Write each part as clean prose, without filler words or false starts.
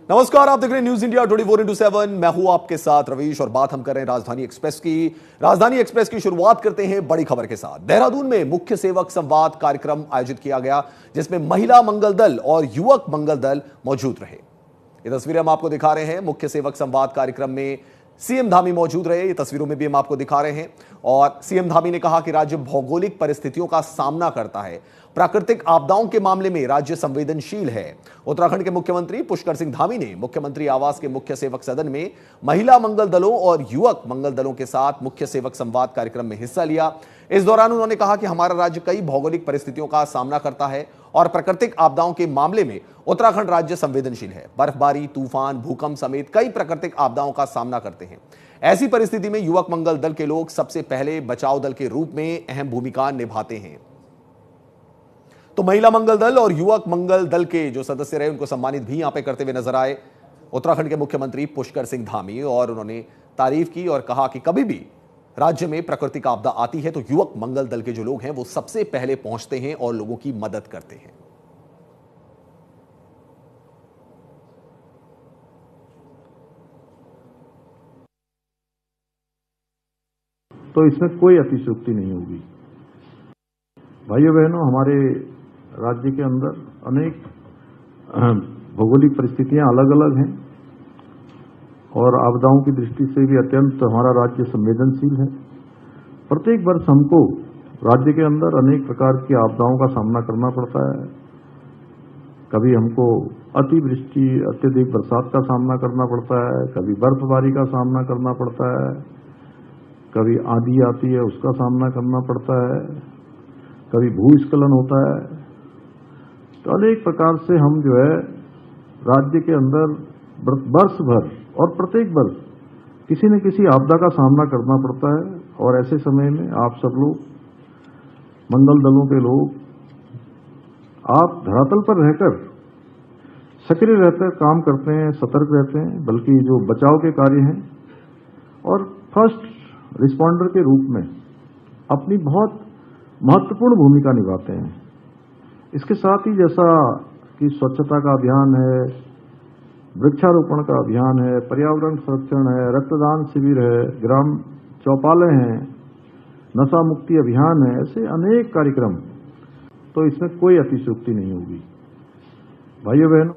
नमस्कार, आप देख रहे हैं न्यूज इंडिया 24x7। मैं हूं आपके साथ रवीश और बात हम कर रहे हैं राजधानी एक्सप्रेस की। राजधानी एक्सप्रेस की शुरुआत करते हैं बड़ी खबर के साथ। देहरादून में मुख्य सेवक संवाद कार्यक्रम आयोजित किया गया, जिसमें महिला मंगल दल और युवक मंगल दल मौजूद रहे। ये तस्वीरें हम आपको दिखा रहे हैं। मुख्य सेवक संवाद कार्यक्रम में सीएम धामी मौजूद रहे। ये तस्वीरों में भी हम आपको दिखा रहे हैं। और सीएम धामी ने कहा कि राज्य भौगोलिक परिस्थितियों का सामना करता है, प्राकृतिक आपदाओं के मामले में राज्य संवेदनशील है। उत्तराखंड के मुख्यमंत्री पुष्कर सिंह धामी ने मुख्यमंत्री आवास के मुख्य सेवक सदन में महिला मंगल दलों और युवक मंगल दलों के साथ मुख्य सेवक संवाद कार्यक्रम में हिस्सा लिया। इस दौरान उन्होंने कहा कि हमारा राज्य कई भौगोलिक परिस्थितियों का सामना करता है और प्राकृतिक आपदाओं के मामले में उत्तराखंड राज्य संवेदनशील है। बर्फबारी, तूफान, भूकंप समेत कई प्राकृतिक आपदाओं का सामना करते हैं। ऐसी परिस्थिति में युवक मंगल दल के लोग सबसे पहले बचाव दल के रूप में अहम भूमिका निभाते हैं। तो महिला मंगल दल और युवक मंगल दल के जो सदस्य रहे, उनको सम्मानित भी यहां पे करते हुए नजर आए उत्तराखंड के मुख्यमंत्री पुष्कर सिंह धामी। और उन्होंने तारीफ की और कहा कि कभी भी राज्य में प्राकृतिक आपदा आती है तो युवक मंगल दल के जो लोग हैं वो सबसे पहले पहुंचते हैं और लोगों की मदद करते हैं। तो इसमें कोई अतिशयोक्ति नहीं होगी। भाइयों बहनों, हमारे राज्य के अंदर अनेक भौगोलिक परिस्थितियां अलग अलग हैं और आपदाओं की दृष्टि से भी अत्यंत हमारा राज्य संवेदनशील है। प्रत्येक वर्ष हमको राज्य के अंदर अनेक प्रकार की आपदाओं का सामना करना पड़ता है। कभी हमको अतिवृष्टि, अत्यधिक बरसात का सामना करना पड़ता है, कभी बर्फबारी का सामना करना पड़ता है, कभी आंधी आती है उसका सामना करना पड़ता है, कभी भूस्खलन होता है। तो अनेक प्रकार से हम जो है राज्य के अंदर वर्ष भर और प्रत्येक वर्ष किसी न किसी आपदा का सामना करना पड़ता है। और ऐसे समय में आप सब लोग, मंगल दलों के लोग, आप धरातल पर रहकर सक्रिय रहकर काम करते हैं, सतर्क रहते हैं, बल्कि जो बचाव के कार्य हैं और फर्स्ट रिस्पॉन्डर के रूप में अपनी बहुत महत्वपूर्ण भूमिका निभाते हैं। इसके साथ ही जैसा कि स्वच्छता का अभियान है, वृक्षारोपण का अभियान है, पर्यावरण संरक्षण है, रक्तदान शिविर है, ग्राम चौपालें हैं, नशा मुक्ति अभियान है, ऐसे अनेक कार्यक्रम। तो इसमें कोई अतिशयोक्ति नहीं होगी। भाइयों बहनों,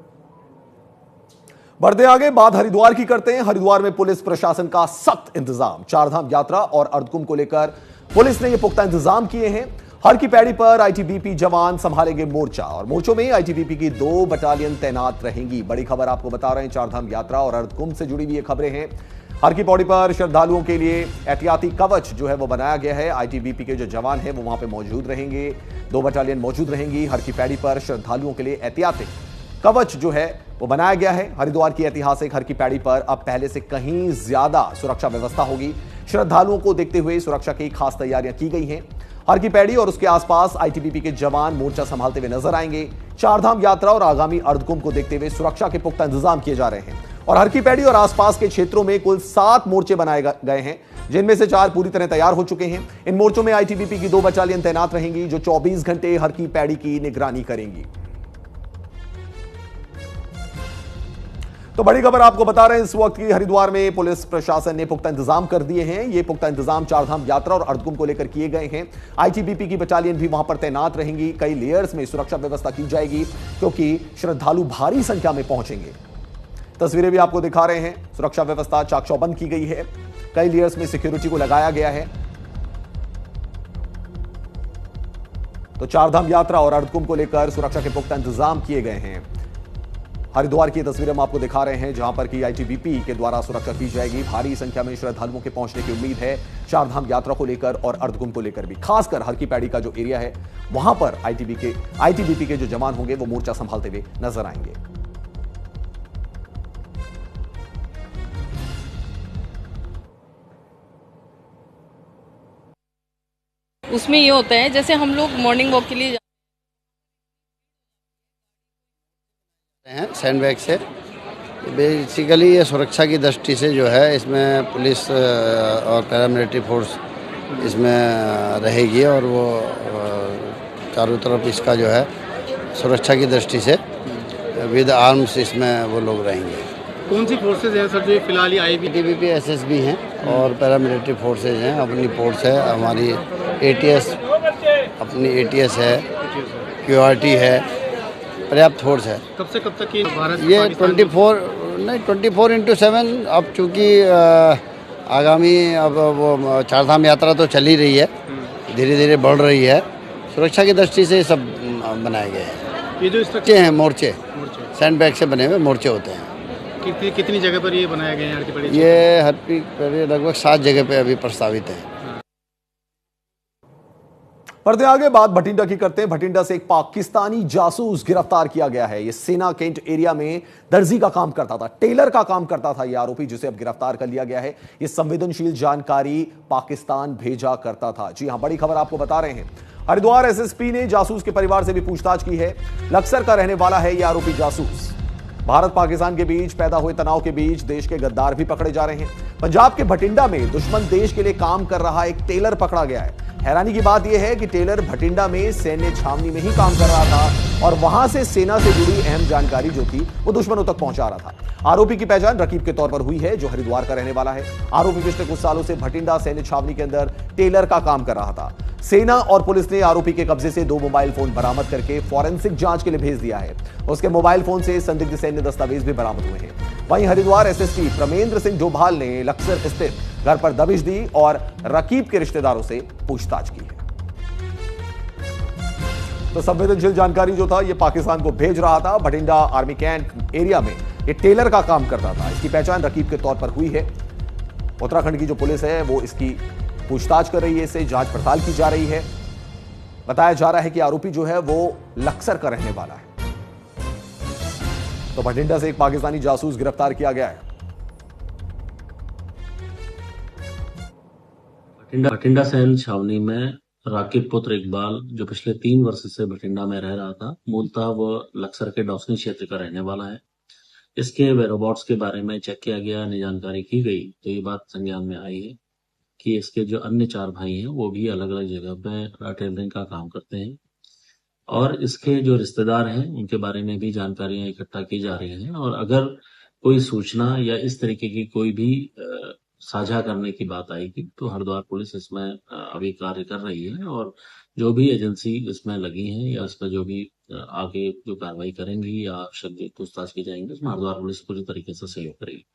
बढ़ते आगे बात हरिद्वार की करते हैं। हरिद्वार में पुलिस प्रशासन का सख्त इंतजाम। चारधाम यात्रा और अर्धकुंभ को लेकर पुलिस ने ये पुख्ता इंतजाम किए हैं। हर की पैड़ी पर आईटीबीपी जवान संभालेंगे मोर्चा और मोर्चों में आईटीबीपी की 2 बटालियन तैनात रहेंगी। बड़ी खबर आपको बता रहे हैं, चारधाम यात्रा और अर्धकुंभ से जुड़ी हुई ये खबरें हैं। हर की पौड़ी पर श्रद्धालुओं के लिए एहतियाती कवच जो है वो बनाया गया है। आईटीबीपी के जो जवान हैं वो वहां पे मौजूद रहेंगे, 2 बटालियन मौजूद रहेंगी। हर की पैड़ी पर श्रद्धालुओं के लिए एहतियाती कवच जो है वो बनाया गया है। हरिद्वार की ऐतिहासिक हर की पैड़ी पर अब पहले से कहीं ज्यादा सुरक्षा व्यवस्था होगी। श्रद्धालुओं को देखते हुए सुरक्षा की खास तैयारियां की गई हैं। हर की पैड़ी और उसके आसपास आईटीबीपी के जवान मोर्चा संभालते हुए नजर आएंगे। चारधाम यात्रा और आगामी अर्धकुंभ को देखते हुए सुरक्षा के पुख्ता इंतजाम किए जा रहे हैं। और हर की पैड़ी और आसपास के क्षेत्रों में कुल 7 मोर्चे बनाए गए हैं, जिनमें से 4 पूरी तरह तैयार हो चुके हैं। इन मोर्चों में आईटीबीपी की 2 बटालियन तैनात रहेंगी, जो 24 घंटे हर की पैड़ी की निगरानी करेंगी। तो बड़ी खबर आपको बता रहे हैं इस वक्त की हरिद्वार में पुलिस प्रशासन ने पुख्ता इंतजाम कर दिए हैं। ये पुख्ता इंतजाम चारधाम यात्रा और अर्धकुंभ को लेकर किए गए हैं। आईटीबीपी की बटालियन भी वहां पर तैनात रहेंगी। कई लेयर्स में सुरक्षा व्यवस्था की जाएगी, क्योंकि श्रद्धालु भारी संख्या में पहुंचेंगे। तस्वीरें भी आपको दिखा रहे हैं। सुरक्षा व्यवस्था चाक चौबंद की गई है। कई लेयर्स में सिक्योरिटी को लगाया गया है। तो चारधाम यात्रा और अर्धकुंभ को लेकर सुरक्षा के पुख्ता इंतजाम किए गए हैं। हरिद्वार की तस्वीरें हम आपको दिखा रहे हैं, जहां पर की आईटीबीपी के द्वारा सुरक्षा की जाएगी। भारी संख्या में श्रद्धालुओं के पहुंचने की उम्मीद है चारधाम यात्रा को लेकर और अर्धकुंभ को लेकर भी। खासकर हर की पैड़ी का जो एरिया है वहां पर आईटीबीपी के जो जवान होंगे वो मोर्चा संभालते हुए नजर आएंगे। उसमें ये होता है, जैसे हम लोग मॉर्निंग वॉक के लिए हैं सैंडबैग से। बेसिकली ये सुरक्षा की दृष्टि से जो है इसमें पुलिस और पैरामिलिट्री फोर्स इसमें रहेगी और वो चारों तरफ इसका जो है सुरक्षा की दृष्टि से विद आर्म्स इसमें वो लोग रहेंगे। कौन सी फोर्सेज हैं सर जो फिलहाल आई भी? टीबीपी एसएसबी हैं और पैरामिलिट्री फोर्सेज हैं, अपनी फोर्स है, हमारी एटीएस, अपनी एटीएस है, क्यूआरटी है, पर्याप्त फोर्स है। कब से कब तक ये 24/7। अब चूँकि आगामी अब वो चारधाम यात्रा तो चल ही रही है, धीरे धीरे बढ़ रही है, सुरक्षा की दृष्टि से ये सब बनाए गए हैं। ये जो मोर्चे हैं, मोर्चे सैंड बैग से बने हुए मोर्चे होते हैं। कितनी जगह पर ये बनाया गया है? ये हर लगभग 7 जगह पे अभी प्रस्तावित है। बढ़ते आगे बात भटिंडा की करते हैं। भटिंडा से एक पाकिस्तानी जासूस गिरफ्तार किया गया है। ये सेना कैंट एरिया में दर्जी का काम करता था, टेलर का काम करता था ये आरोपी, जिसे अब गिरफ्तार कर लिया गया है। ये संवेदनशील जानकारी पाकिस्तान भेजा करता था। जी हां, बड़ी खबर आपको बता रहे हैं। हरिद्वार एसएसपी ने जासूस के परिवार से भी पूछताछ की है। लक्सर का रहने वाला है यह आरोपी जासूस। भारत पाकिस्तान के बीच पैदा हुए तनाव के बीच देश के गद्दार भी पकड़े जा रहे हैं। पंजाब के भटिंडा में दुश्मन देश के लिए काम कर रहा एक टेलर पकड़ा गया है। हैरानी की बात यह है कि टेलर भटिंडा में सैन्य छावनी में ही काम कर रहा था और वहां से सेना से जुड़ी अहम जानकारी जो थी वो दुश्मनों तक पहुंचा रहा था। आरोपी की पहचान रकीब के तौर पर हुई है, जो हरिद्वार का रहने वाला है। आरोपी पिछले कुछ सालों से भटिंडा सैन्य छावनी के अंदर टेलर का काम कर रहा था। सेना और पुलिस ने आरोपी के कब्जे से 2 मोबाइल फोन बरामद करके फॉरेंसिक जांच के लिए भेज दिया है। उसके मोबाइल फोन से संदिग्ध सैन्य दस्तावेज भी बरामद हुए हैं। वहीं हरिद्वार एसएसपी प्रमेंद्र सिंह डोभाल ने लक्सर स्थित घर पर दबिश दी और रकीब के रिश्तेदारों से पूछताछ की है। तो संवेदनशील जानकारी जो था ये पाकिस्तान को भेज रहा था। भटिंडा आर्मी कैंप एरिया में ये टेलर का काम करता था। इसकी पहचान रकीब के तौर पर हुई है। उत्तराखंड की जो पुलिस है वो इसकी पूछताछ कर रही है, इसे जांच पड़ताल की जा रही है। बताया जा रहा है कि आरोपी जो है वो लक्सर का रहने वाला है। तो भटिंडा से एक पाकिस्तानी जासूस गिरफ्तार किया गया है। भटिंडा सैन्य छावनी में राकिब पुत्र इकबाल, जो पिछले 3 वर्ष से भटिंडा में रह रहा था, मूलतः वह लक्सर के डॉसनी क्षेत्र का रहने वाला है। इसके वेरोबॉट्स के बारे में चेक किया गया, अन्य जानकारी की गई तो ये बात संज्ञान में आई है कि इसके जो अन्य 4 भाई हैं वो भी अलग अलग जगह पे टेलरिंग का काम करते हैं और इसके जो रिश्तेदार हैं उनके बारे में भी जानकारियां इकट्ठा की जा रही हैं। और अगर कोई सूचना या इस तरीके की कोई भी साझा करने की बात आएगी तो हरिद्वार पुलिस इसमें अभी कार्य कर रही है और जो भी एजेंसी इसमें लगी हैं या इस पर जो भी आगे जो कार्रवाई करेंगी या शब्द पूछताछ की जाएंगी उसमें हरिद्वार पुलिस पूरी तरीके से सहयोग करेगी।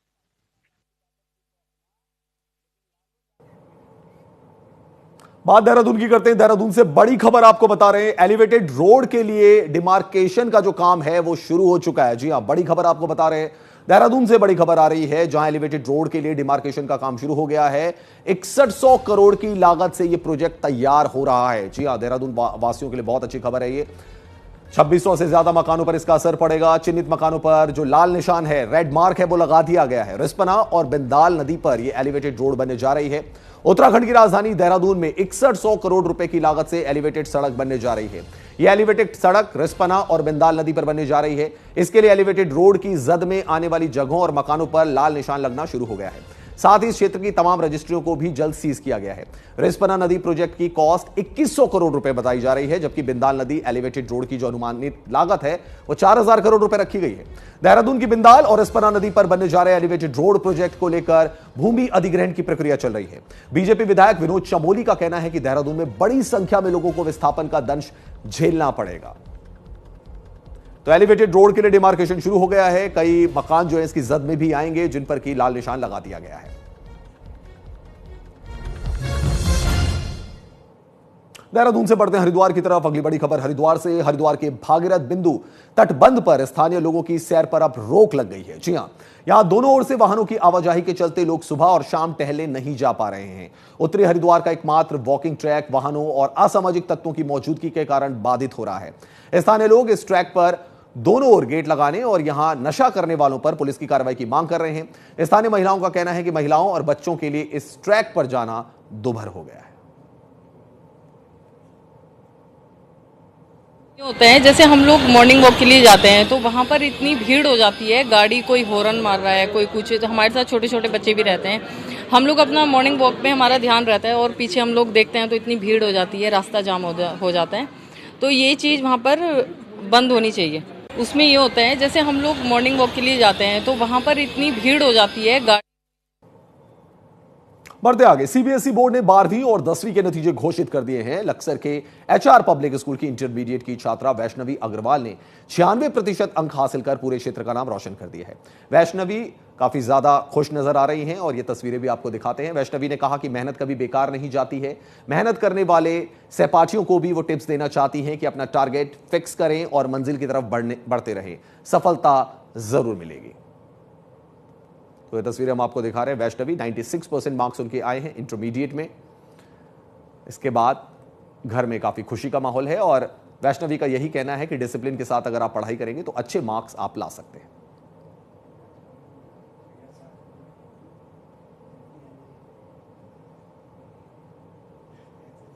बात देहरादून की करते हैं। देहरादून से बड़ी खबर आपको बता रहे हैं। एलिवेटेड रोड के लिए डिमार्केशन का जो काम है वो शुरू हो चुका है। जी हां, बड़ी खबर आपको बता रहे हैं। देहरादून से बड़ी खबर आ रही है, जहां एलिवेटेड रोड के लिए डिमार्केशन का काम शुरू हो गया है। 6100 करोड़ की लागत से यह प्रोजेक्ट तैयार हो रहा है। जी हां, देहरादून वासियों के लिए बहुत अच्छी खबर है ये। 2600 से ज्यादा मकानों पर इसका असर पड़ेगा। चिन्हित मकानों पर जो लाल निशान है, रेड मार्क है, वो लगा दिया गया है। रिस्पना और बिंदाल नदी पर यह एलिवेटेड रोड बनने जा रही है। उत्तराखंड की राजधानी देहरादून में 6100 करोड़ रुपए की लागत से एलिवेटेड सड़क बनने जा रही है। यह एलिवेटेड सड़क रिस्पना और बिंदाल नदी पर बनने जा रही है। इसके लिए एलिवेटेड रोड की जद में आने वाली जगहों और मकानों पर लाल निशान लगना शुरू हो गया है। साथ ही इस क्षेत्र की तमाम रजिस्ट्रियों को भी जल्द सीज किया गया है। रिस्पना नदी प्रोजेक्ट की कॉस्ट 2100 करोड़ रुपए बताई जा रही है, जबकि बिंदाल नदी एलिवेटेड रोड की जो अनुमानित लागत है वो 4000 करोड़ रुपए रखी गई है। देहरादून की बिंदाल और रिस्पना नदी पर बनने जा रहे एलिवेटेड रोड प्रोजेक्ट को लेकर भूमि अधिग्रहण की प्रक्रिया चल रही है। बीजेपी विधायक विनोद चमोली का कहना है कि देहरादून में बड़ी संख्या में लोगों को विस्थापन का दंश झेलना पड़ेगा। तो एलिवेटेड रोड के लिए डिमार्केशन शुरू हो गया है। कई मकान जो है इसकी जद में भी आएंगे, जिन पर की लाल निशान लगा दिया गया है। देहरादून से बढ़ते हैं हरिद्वार की तरफ। अगली बड़ी खबर हरिद्वार से। हरिद्वार के भागीरथ बिंदु तटबंध पर स्थानीय लोगों की सैर पर अब रोक लग गई है। जी हां, यहां दोनों ओर से वाहनों की आवाजाही के चलते लोग सुबह और शाम टहलने नहीं जा पा रहे हैं। उत्तरी हरिद्वार का एकमात्र वॉकिंग ट्रैक वाहनों और असामाजिक तत्वों की मौजूदगी के कारण बाधित हो रहा है। स्थानीय लोग इस ट्रैक पर दोनों ओर गेट लगाने और यहां नशा करने वालों पर पुलिस की कार्रवाई की मांग कर रहे हैं। स्थानीय महिलाओं का कहना है कि महिलाओं और बच्चों के लिए इस ट्रैक पर जाना दुभर हो गया है। होता है जैसे हम लोग मॉर्निंग वॉक के लिए जाते हैं तो वहाँ पर इतनी भीड़ हो जाती है, गाड़ी कोई हॉर्न मार रहा है, कोई कुछ, तो हमारे साथ छोटे छोटे बच्चे भी रहते हैं। हम लोग अपना मॉर्निंग वॉक पे हमारा ध्यान रहता है और पीछे हम लोग देखते हैं तो इतनी भीड़ हो जाती है, रास्ता जाम हो जाता है। तो ये चीज़ वहाँ पर बंद होनी चाहिए। उसमें ये होता है जैसे हम लोग मॉर्निंग वॉक के लिए जाते हैं तो वहां पर इतनी भीड़ हो जाती है। बढ़ते आगे, सीबीएसई बोर्ड ने 12वीं और 10वीं के नतीजे घोषित कर दिए हैं। लक्सर के एचआर पब्लिक स्कूल की इंटरमीडिएट की छात्रा वैष्णवी अग्रवाल ने 96% अंक हासिल कर पूरे क्षेत्र का नाम रोशन कर दिया है। वैष्णवी काफी ज्यादा खुश नजर आ रही हैं और ये तस्वीरें भी आपको दिखाते हैं। वैष्णवी ने कहा कि मेहनत कभी बेकार नहीं जाती है। मेहनत करने वाले सहपाठियों को भी वो टिप्स देना चाहती हैं कि अपना टारगेट फिक्स करें और मंजिल की तरफ बढ़ते रहें, सफलता जरूर मिलेगी। तो ये तस्वीरें हम आपको दिखा रहे हैं। वैष्णवी 96% मार्क्स उनके आए हैं इंटरमीडिएट में। इसके बाद घर में काफी खुशी का माहौल है और वैष्णवी का यही कहना है कि डिसिप्लिन के साथ अगर आप पढ़ाई करेंगे तो अच्छे मार्क्स आप ला सकते हैं।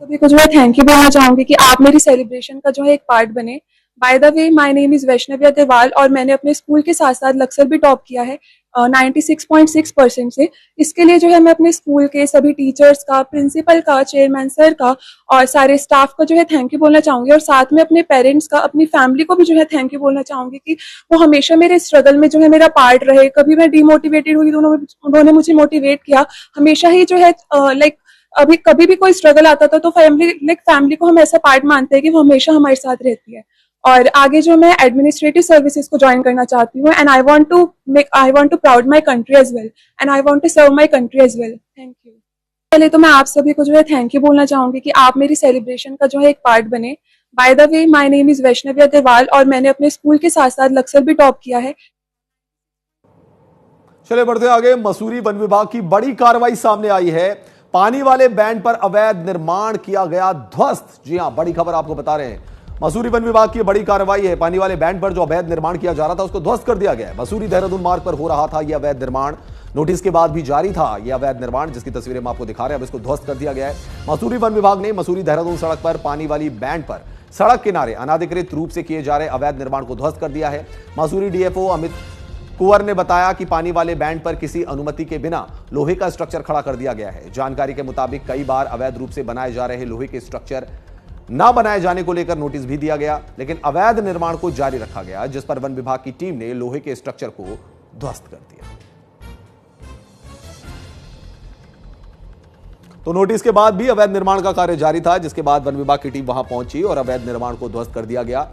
सभी को जो है थैंक यू बोलना चाहूंगी कि आप मेरी सेलिब्रेशन का जो है एक पार्ट बने। By the way, my name is Vaishnavi Agarwal और मैंने अपने स्कूल के साथ साथ लक्सर भी टॉप किया है 96.6% से। इसके लिए जो है मैं अपने स्कूल के सभी टीचर्स का, प्रिंसिपल का, चेयरमैन सर का और सारे स्टाफ का जो है थैंक यू बोलना चाहूंगी और साथ में अपने पेरेंट्स का, अपनी फैमिली को भी जो है थैंक यू बोलना चाहूंगी कि वो हमेशा मेरे स्ट्रगल में जो है मेरा पार्ट रहे। कभी मैं डिमोटिवेटेड हुई तो उन्होंने मुझे मोटिवेट किया हमेशा ही जो है। लाइक अभी कभी भी कोई स्ट्रगल आता था तो फैमिली को हम ऐसा पार्ट मानते हैं कि वो हमेशा हमारे साथ रहती है। और आगे जो मैं एडमिनिस्ट्रेटिव सर्विसेज को ज्वाइन करना चाहती हूँ and I want to proud my country as well and I want to serve my country as well. Thank you. पहले तो मैं आप सभी को जो है थैंक यू बोलना चाहूंगी कि आप मेरी सेलिब्रेशन का जो है एक पार्ट बने। By the way, my name is Vaishnavi Agarwal और मैंने अपने स्कूल के साथ साथ लक्सर भी टॉप किया है। चले बढ़ते आगे, मसूरी वन विभाग की बड़ी कार्रवाई सामने आई है। पानी वाले बैंड पर अवैध निर्माण किया गया ध्वस्त। जी हां, बड़ी खबर आपको बता रहे हैं। मसूरी वन विभाग की बड़ी कार्रवाई है। पानी वाले बैंड पर जो अवैध निर्माण किया जा रहा था उसको ध्वस्त कर दिया गया है। मसूरी देहरादून मार्ग पर हो रहा था यह अवैध निर्माण। नोटिस के बाद भी जारी था यह अवैध निर्माण, जिसकी तस्वीरें हम आपको दिखा रहे हैं। अब इसको ध्वस्त कर दिया गया है। मसूरी वन विभाग ने मसूरी देहरादून सड़क पर पानी वाली बैंड पर सड़क किनारे अनाधिकृत रूप से किए जा रहे अवैध निर्माण को ध्वस्त कर दिया है। मसूरी डीएफओ अमित कुंवर ने बताया कि पानी वाले बैंड पर किसी अनुमति के बिना लोहे का स्ट्रक्चर खड़ा कर दिया गया है। जानकारी के मुताबिक कई बार अवैध रूप से बनाए जा रहे लोहे के स्ट्रक्चर न बनाए जाने को लेकर नोटिस भी दिया गया, लेकिन अवैध निर्माण को जारी रखा गया, जिस पर वन विभाग की टीम ने लोहे के स्ट्रक्चर को ध्वस्त कर दिया। तो नोटिस के बाद भी अवैध निर्माण का कार्य जारी था, जिसके बाद वन विभाग की टीम वहां पहुंची और अवैध निर्माण को ध्वस्त कर दिया गया।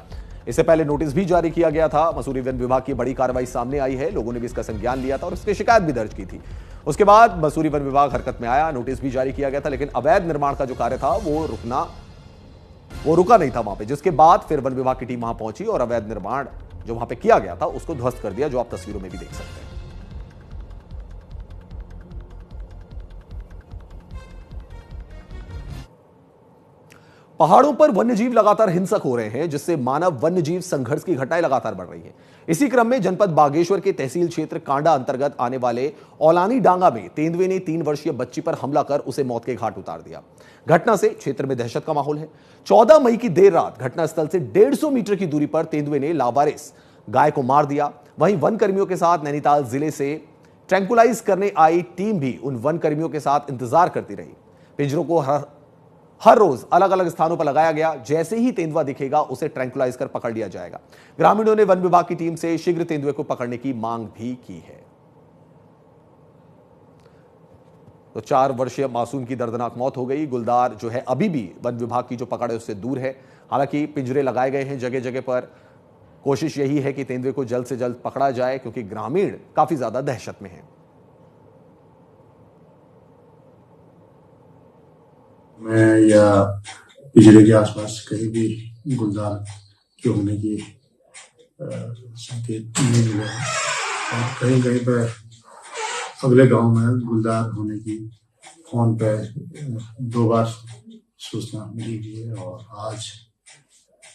इससे पहले नोटिस भी जारी किया गया था। मसूरी वन विभाग की बड़ी कार्रवाई सामने आई है। लोगों ने भी इसका संज्ञान लिया था और इसकी शिकायत भी दर्ज की थी। उसके बाद मसूरी वन विभाग हरकत में आया, नोटिस भी जारी किया गया था, लेकिन अवैध निर्माण का जो कार्य था वो रुका नहीं था वहां पे। जिसके बाद फिर वन विभाग की टीम वहां पहुंची और अवैध निर्माण जो वहां पे किया गया था उसको ध्वस्त कर दिया, जो आप तस्वीरों में भी देख सकते हैं। पहाड़ों पर वन्यजीव लगातार हिंसक हो रहे हैं, जिससे मानव वन्यजीव संघर्ष की घटनाएं लगातार बढ़ रही हैं। इसी क्रम में जनपद बागेश्वर के तहसील क्षेत्र कांडा अंतर्गत आने वाले औलानी डांगा में तेंदुए ने 3 वर्षीय बच्ची पर हमला कर उसे मौत के घाट उतार दिया। घटना से क्षेत्र में दहशत का माहौल है। 14 मई की देर रात घटनास्थल से 150 मीटर की दूरी पर तेंदुए ने लावारिस गाय को मार दिया। वहीं वन कर्मियों के साथ नैनीताल जिले से ट्रैंकुलाइज करने आई टीम भी उन वन कर्मियों के साथ इंतजार करती रही। पिंजरों को हर रोज अलग अलग स्थानों पर लगाया गया। जैसे ही तेंदुआ दिखेगा उसे ट्रैंकुलाइज कर पकड़ लिया जाएगा। ग्रामीणों ने वन विभाग की टीम से शीघ्र तेंदुए को पकड़ने की मांग भी की है। तो 4 वर्षीय मासूम की दर्दनाक मौत हो गई। गुलदार जो है अभी भी वन विभाग की जो पकड़ है उससे दूर है। हालांकि पिंजरे लगाए गए हैं जगह जगह पर। कोशिश यही है कि तेंदुए को जल्द से जल्द पकड़ा जाए, क्योंकि ग्रामीण काफी ज्यादा दहशत में हैं। में या पिंजरे के आसपास कहीं भी गुलदार के होने की संकेत नहीं मिले हैं और कहीं कहीं पर अगले गांव में गुलदार होने की फोन पे 2 बार सूचना मिली हुई है और आज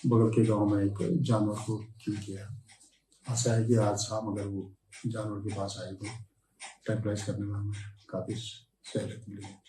बगल के गांव में एक जानवर को किल किया। आशा है कि आज शाम अगर वो जानवर के पास आए तो ट्रैंकुलाइज करने में हमें काफी सहूलियत मिलेगी।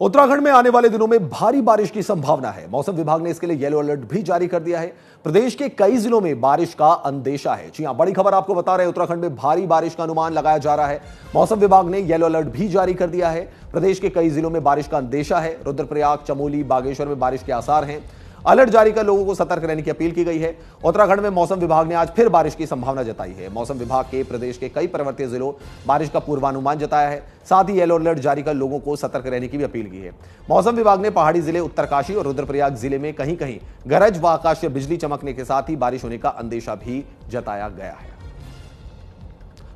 उत्तराखंड में आने वाले दिनों में भारी बारिश की संभावना है। मौसम विभाग ने इसके लिए येलो अलर्ट भी जारी कर दिया है। प्रदेश के कई जिलों में बारिश का अंदेशा है। जी हां, बड़ी खबर आपको बता रहे हैं, उत्तराखंड में भारी बारिश का अनुमान लगाया जा रहा है। मौसम विभाग ने येलो अलर्ट भी जारी कर दिया है। प्रदेश के कई जिलों में बारिश का अंदेशा है। रुद्रप्रयाग, चमोली, बागेश्वर में बारिश के आसार हैं। अलर्ट जारी कर लोगों को सतर्क रहने की अपील की गई है। उत्तराखंड में मौसम विभाग ने आज फिर बारिश की संभावना जताई है। मौसम विभाग के प्रदेश के कई पर्वतीय जिलों बारिश का पूर्वानुमान जताया है। साथ ही येलो अलर्ट जारी कर लोगों को सतर्क रहने की भी अपील की है। मौसम विभाग ने पहाड़ी जिले उत्तरकाशी और रुद्रप्रयाग जिले में कहीं कहीं गरज व आकाशीय बिजली चमकने के साथ ही बारिश होने का अंदेशा भी जताया गया है।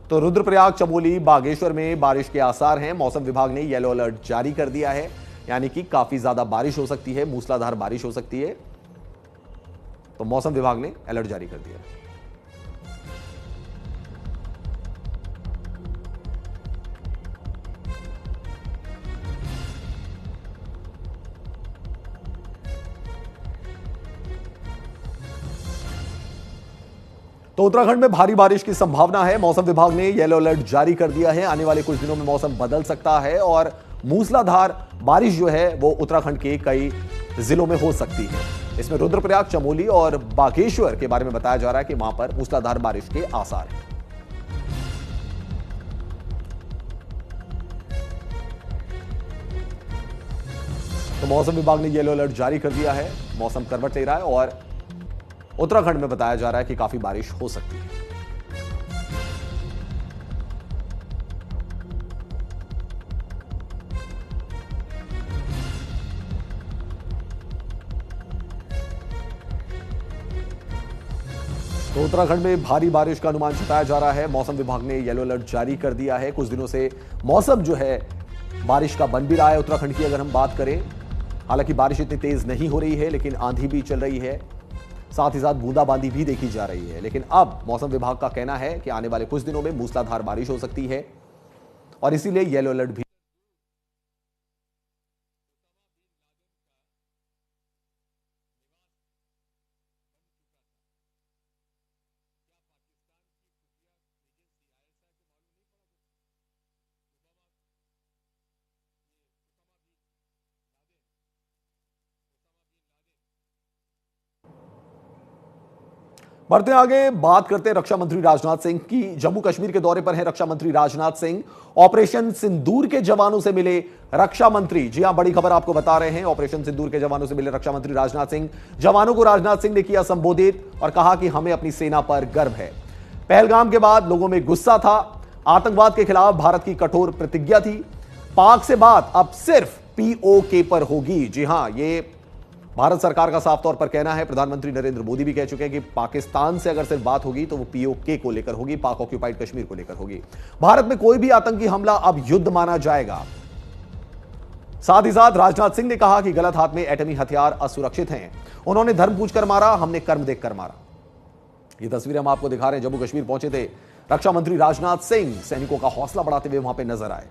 तो रुद्रप्रयाग, चमोली, बागेश्वर में बारिश के आसार हैं। मौसम विभाग ने येलो अलर्ट जारी कर दिया है, यानी कि काफी ज्यादा बारिश हो सकती है, मूसलाधार बारिश हो सकती है। तो मौसम विभाग ने अलर्ट जारी कर दिया है। तो उत्तराखंड में भारी बारिश की संभावना है। मौसम विभाग ने येलो अलर्ट जारी कर दिया है। आने वाले कुछ दिनों में मौसम बदल सकता है और मूसलाधार बारिश जो है वो उत्तराखंड के कई जिलों में हो सकती है। इसमें रुद्रप्रयाग, चमोली और बागेश्वर के बारे में बताया जा रहा है कि वहां पर मूसलाधार बारिश के आसार हैं। तो मौसम विभाग ने येलो अलर्ट जारी कर दिया है। मौसम करवट ले रहा है और उत्तराखंड में बताया जा रहा है कि काफी बारिश हो सकती है। तो उत्तराखंड में भारी बारिश का अनुमान जताया जा रहा है। मौसम विभाग ने येलो अलर्ट जारी कर दिया है। कुछ दिनों से मौसम जो है बारिश का बन भी रहा है उत्तराखंड की अगर हम बात करें। हालांकि बारिश इतनी तेज नहीं हो रही है, लेकिन आंधी भी चल रही है, साथ ही साथ बूंदाबांदी भी देखी जा रही है। लेकिन अब मौसम विभाग का कहना है कि आने वाले कुछ दिनों में मूसलाधार बारिश हो सकती है और इसीलिए येलो अलर्ट भी। बढ़ते आगे, बात करते हैं रक्षा मंत्री राजनाथ सिंह की। जम्मू कश्मीर के दौरे पर हैं रक्षा मंत्री राजनाथ सिंह। ऑपरेशन सिंदूर के जवानों से मिले रक्षा मंत्री। जी हां, बड़ी खबर आपको बता रहे हैं, ऑपरेशन सिंदूर के जवानों से मिले रक्षा मंत्री राजनाथ सिंह। जवानों को राजनाथ सिंह ने किया संबोधित और कहा कि हमें अपनी सेना पर गर्व है। पहलगाम के बाद लोगों में गुस्सा था। आतंकवाद के खिलाफ भारत की कठोर प्रतिज्ञा थी। पाक से बात अब सिर्फ पीओके पर होगी। जी हां, ये भारत सरकार का साफ तौर पर कहना है। प्रधानमंत्री नरेंद्र मोदी भी कह चुके हैं कि पाकिस्तान से अगर सिर्फ बात होगी तो वो पीओके को लेकर होगी, पाक ऑक्यूपाइड कश्मीर को लेकर होगी। भारत में कोई भी आतंकी हमला अब युद्ध माना जाएगा। साथ ही साथ राजनाथ सिंह ने कहा कि गलत हाथ में एटमी हथियार असुरक्षित हैं। उन्होंने धर्म पूछकर मारा, हमने कर्म देखकर मारा। ये तस्वीरें हम आपको दिखा रहे हैं। जम्मू कश्मीर पहुंचे थे रक्षा मंत्री राजनाथ सिंह। सैनिकों का हौसला बढ़ाते हुए वहां पर नजर आए।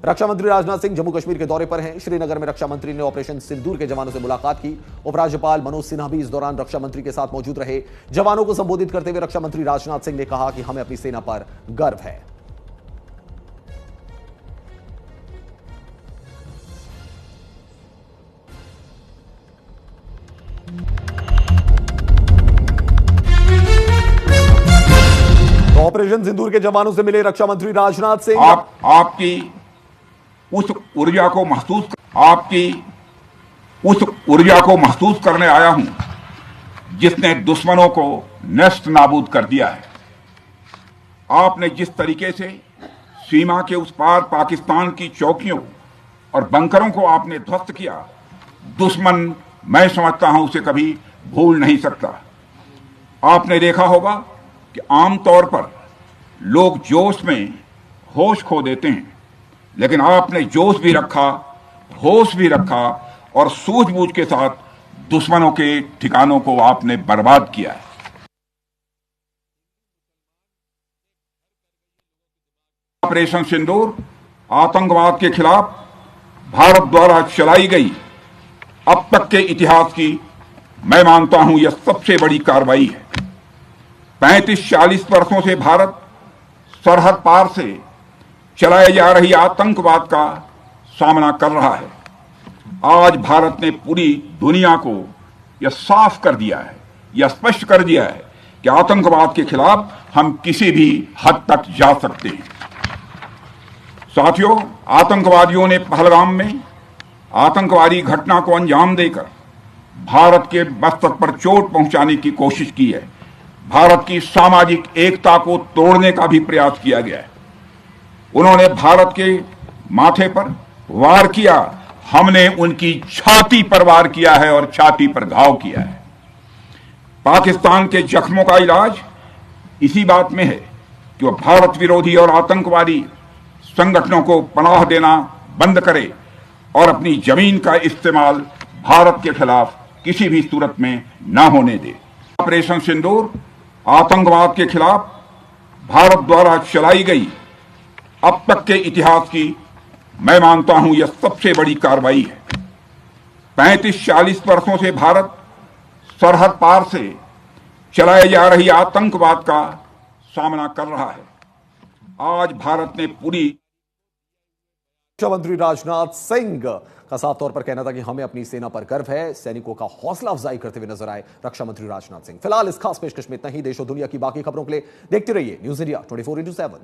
रक्षा मंत्री राजनाथ सिंह जम्मू कश्मीर के दौरे पर हैं। श्रीनगर में रक्षा मंत्री ने ऑपरेशन सिंदूर के जवानों से मुलाकात की। उपराज्यपाल मनोज सिन्हा भी इस दौरान रक्षा मंत्री के साथ मौजूद रहे। जवानों को संबोधित करते हुए रक्षा मंत्री राजनाथ सिंह ने कहा कि हमें अपनी सेना पर गर्व है। तो ऑपरेशन सिंदूर के जवानों से मिले रक्षा मंत्री राजनाथ सिंह। आपकी उस ऊर्जा को महसूस करने आया हूं जिसने दुश्मनों को नष्ट नाबूद कर दिया है। आपने जिस तरीके से सीमा के उस पार पाकिस्तान की चौकियों और बंकरों को आपने ध्वस्त किया, दुश्मन मैं समझता हूं उसे कभी भूल नहीं सकता। आपने देखा होगा कि आमतौर पर लोग जोश में होश खो देते हैं, लेकिन आपने जोश भी रखा, होश भी रखा और सूझबूझ के साथ दुश्मनों के ठिकानों को आपने बर्बाद किया है। ऑपरेशन सिंदूर आतंकवाद के खिलाफ भारत द्वारा चलाई गई अब तक के इतिहास की मैं मानता हूं यह सबसे बड़ी कार्रवाई है। 35-40 वर्षों से भारत सरहद पार से चलाए जा रही आतंकवाद का सामना कर रहा है। आज भारत ने पूरी दुनिया को यह साफ कर दिया है, यह स्पष्ट कर दिया है कि आतंकवाद के खिलाफ हम किसी भी हद तक जा सकते हैं। साथियों, आतंकवादियों ने पहलगाम में आतंकवादी घटना को अंजाम देकर भारत के मस्तक पर चोट पहुंचाने की कोशिश की है। भारत की सामाजिक एकता को तोड़ने का भी प्रयास किया गया है। उन्होंने भारत के माथे पर वार किया, हमने उनकी छाती पर वार किया है और छाती पर घाव किया है। पाकिस्तान के जख्मों का इलाज इसी बात में है कि वह भारत विरोधी और आतंकवादी संगठनों को पनाह देना बंद करे और अपनी जमीन का इस्तेमाल भारत के खिलाफ किसी भी सूरत में न होने दे। ऑपरेशन सिंदूर आतंकवाद के खिलाफ भारत द्वारा चलाई गई अब तक के इतिहास की, मैं मानता हूं, यह सबसे बड़ी कार्रवाई है। 35-40 वर्षों से भारत सरहद पार से चलाए जा रही आतंकवाद का सामना कर रहा है। आज भारत ने पूरी रक्षा मंत्री राजनाथ सिंह का साफ तौर पर कहना था कि हमें अपनी सेना पर गर्व है। सैनिकों का हौसला अफजाई करते हुए नजर आए रक्षा मंत्री राजनाथ सिंह। फिलहाल इस खास पेशकश में इतना ही। देश और दुनिया की बाकी खबरों के लिए देखते रहिए न्यूज़ इंडिया 24x7।